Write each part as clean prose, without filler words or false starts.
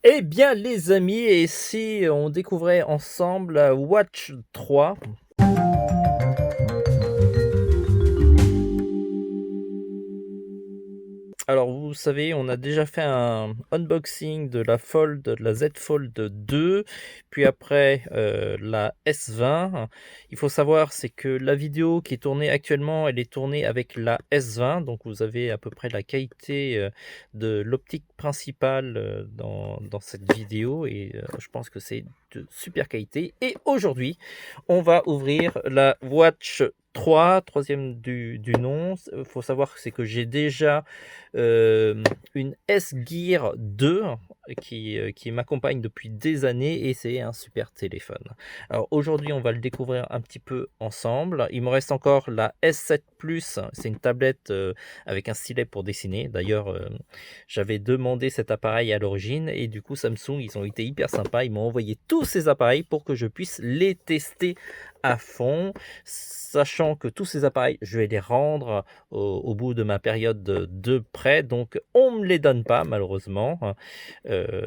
Eh bien les amis, et si on découvrait ensemble la Watch 3? Alors vous savez, on a déjà fait un unboxing de la Fold, de la Z Fold 2, puis après la S20. Il faut savoir, c'est que la vidéo qui est tournée actuellement, elle est tournée avec la S20, donc vous avez à peu près la qualité de l'optique principale dans cette vidéo, et je pense que c'est de super qualité. Et aujourd'hui, on va ouvrir la Watch 3, troisième du nom. Il faut savoir que c'est que j'ai déjà une S-Gear 2 qui m'accompagne depuis des années, et c'est un super téléphone. Alors aujourd'hui, on va le découvrir un petit peu ensemble. Il me reste encore la S7 Plus, c'est une tablette avec un stylet pour dessiner. D'ailleurs, j'avais demandé cet appareil à l'origine, et du coup Samsung, ils ont été hyper sympas, ils m'ont envoyé tous ces appareils pour que je puisse les tester à fond, sachant que tous ces appareils, je vais les rendre au bout de ma période de prêt, donc on ne me les donne pas malheureusement,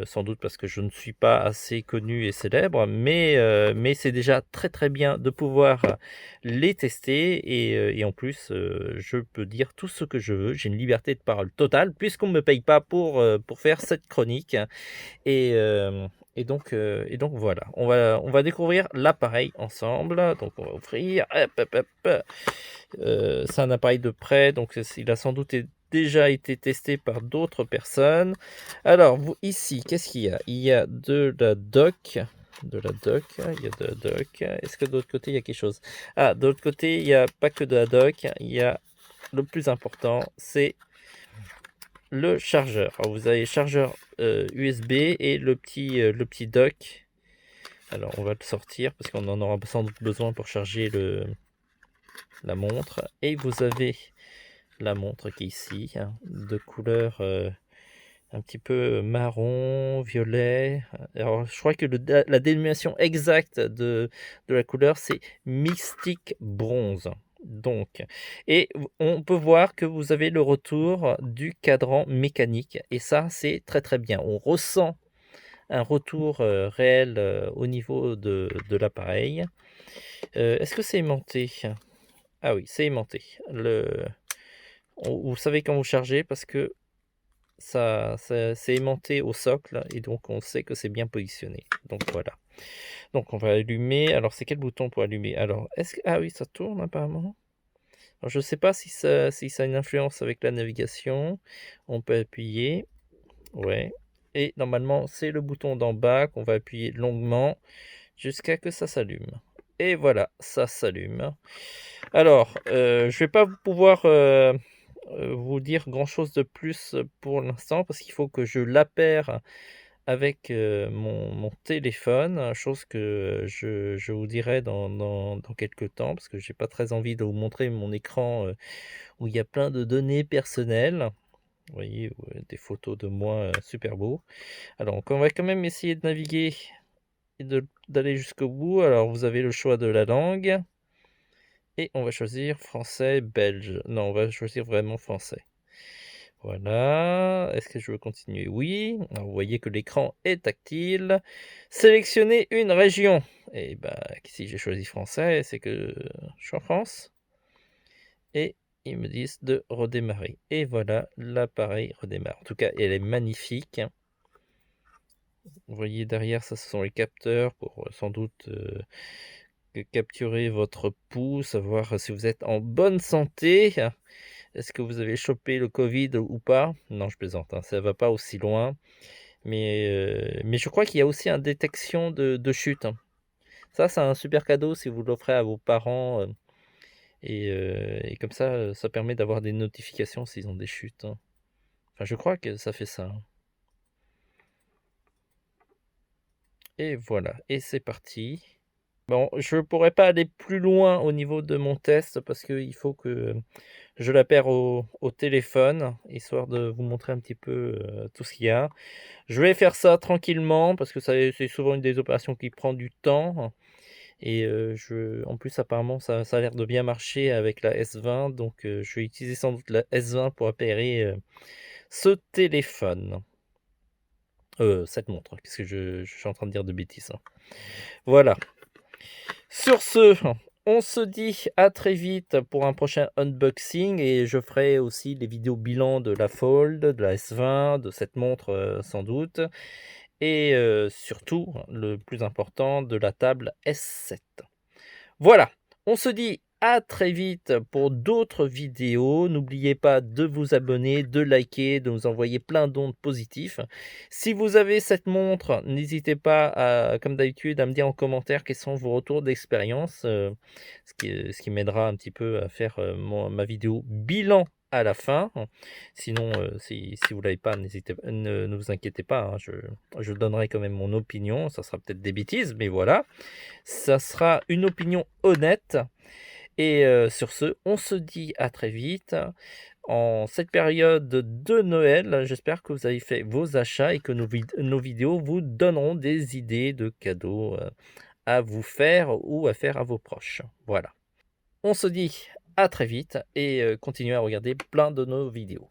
sans doute parce que je ne suis pas assez connu et célèbre, mais c'est déjà très très bien de pouvoir les tester, et en plus je peux dire tout ce que je veux, j'ai une liberté de parole totale puisqu'on ne me paye pas pour faire cette chronique, et, euh, et donc voilà, on va découvrir l'appareil ensemble. Donc on va ouvrir, hop, hop, hop. C'est un appareil de prêt, donc il a sans doute déjà été testé par d'autres personnes. Alors ici, qu'est-ce qu'il y a? Il y a de la doc. Il y a de la doc. Est-ce que de l'autre côté il y a quelque chose? Ah, de l'autre côté, il n'y a pas que de la doc, il y a le plus important, c'est le chargeur. Alors vous avez le chargeur USB et le petit dock. Alors on va le sortir parce qu'on en aura sans doute besoin pour charger la montre. Et vous avez la montre qui est ici, hein, de couleur un petit peu marron, violet. Alors je crois que la dénomination exacte de la couleur, c'est Mystic Bronze. Donc, et on peut voir que vous avez le retour du cadran mécanique, et ça c'est très très bien. On ressent un retour réel au niveau de l'appareil. Est-ce que c'est aimanté? Ah oui, c'est aimanté. Vous savez quand vous chargez, parce que c'est aimanté au socle, et donc on sait que c'est bien positionné. Donc voilà. Donc on va allumer. Alors c'est quel bouton pour allumer? Alors ah oui, ça tourne apparemment. Alors, je ne sais pas si ça a une influence avec la navigation. On peut appuyer. Ouais. Et normalement, c'est le bouton d'en bas qu'on va appuyer longuement jusqu'à que ça s'allume. Et voilà, ça s'allume. Alors, je vais pas pouvoir vous dire grand chose de plus pour l'instant, parce qu'il faut que je l'appaire avec mon téléphone, chose que je vous dirai dans quelques temps, parce que j'ai pas très envie de vous montrer mon écran où il y a plein de données personnelles. Vous voyez, des photos de moi super beau. Alors, donc, on va quand même essayer de naviguer et d'aller jusqu'au bout. Alors, vous avez le choix de la langue. Et on va choisir français, belge. Non, on va choisir vraiment français. Voilà. Est-ce que je veux continuer? Oui. Alors, vous voyez que l'écran est tactile. Sélectionner une région. Et bah, si j'ai choisi français, c'est que je suis en France. Et ils me disent de redémarrer. Et voilà, l'appareil redémarre. En tout cas, elle est magnifique. Vous voyez derrière, ça, ce sont les capteurs pour sans doute capturer votre pouls, savoir si vous êtes en bonne santé. Est-ce que vous avez chopé le Covid ou pas? Non, je plaisante, hein, ça ne va pas aussi loin. Mais je crois qu'il y a aussi une détection de chute, hein. Ça, c'est un super cadeau si vous l'offrez à vos parents. Et comme ça permet d'avoir des notifications s'ils ont des chutes, hein. Enfin, je crois que ça fait ça, hein. Et voilà, et c'est parti. Bon, je ne pourrais pas aller plus loin au niveau de mon test, parce qu'il faut que je l'appaire au téléphone, histoire de vous montrer un petit peu tout ce qu'il y a. Je vais faire ça tranquillement, parce que c'est souvent une des opérations qui prend du temps. Et en plus, apparemment, ça a l'air de bien marcher avec la S20. Donc, je vais utiliser sans doute la S20 pour appairer ce téléphone. Cette montre, qu'est-ce que je suis en train de dire de bêtises, hein. Voilà. Sur ce, on se dit à très vite pour un prochain unboxing et je ferai aussi les vidéos bilan de la Fold, de la S20, de cette montre, sans doute et surtout, le plus important, de la table S7. Voilà, on se dit à très vite pour d'autres vidéos. N'oubliez pas de vous abonner, de liker, de nous envoyer plein d'ondes positifs. Si vous avez cette montre, n'hésitez pas à, comme d'habitude, à me dire en commentaire quels sont vos retours d'expérience, ce qui m'aidera un petit peu à faire ma vidéo bilan à la fin. Sinon, si vous l'avez pas, ne vous inquiétez pas, hein, je donnerai quand même mon opinion. Ça sera peut-être des bêtises, mais voilà. Ça sera une opinion honnête et sur ce, on se dit à très vite. En cette période de Noël, j'espère que vous avez fait vos achats et que nos vidéos vous donneront des idées de cadeaux, à vous faire ou à faire à vos proches. Voilà. On se dit à très vite et continuez à regarder plein de nos vidéos.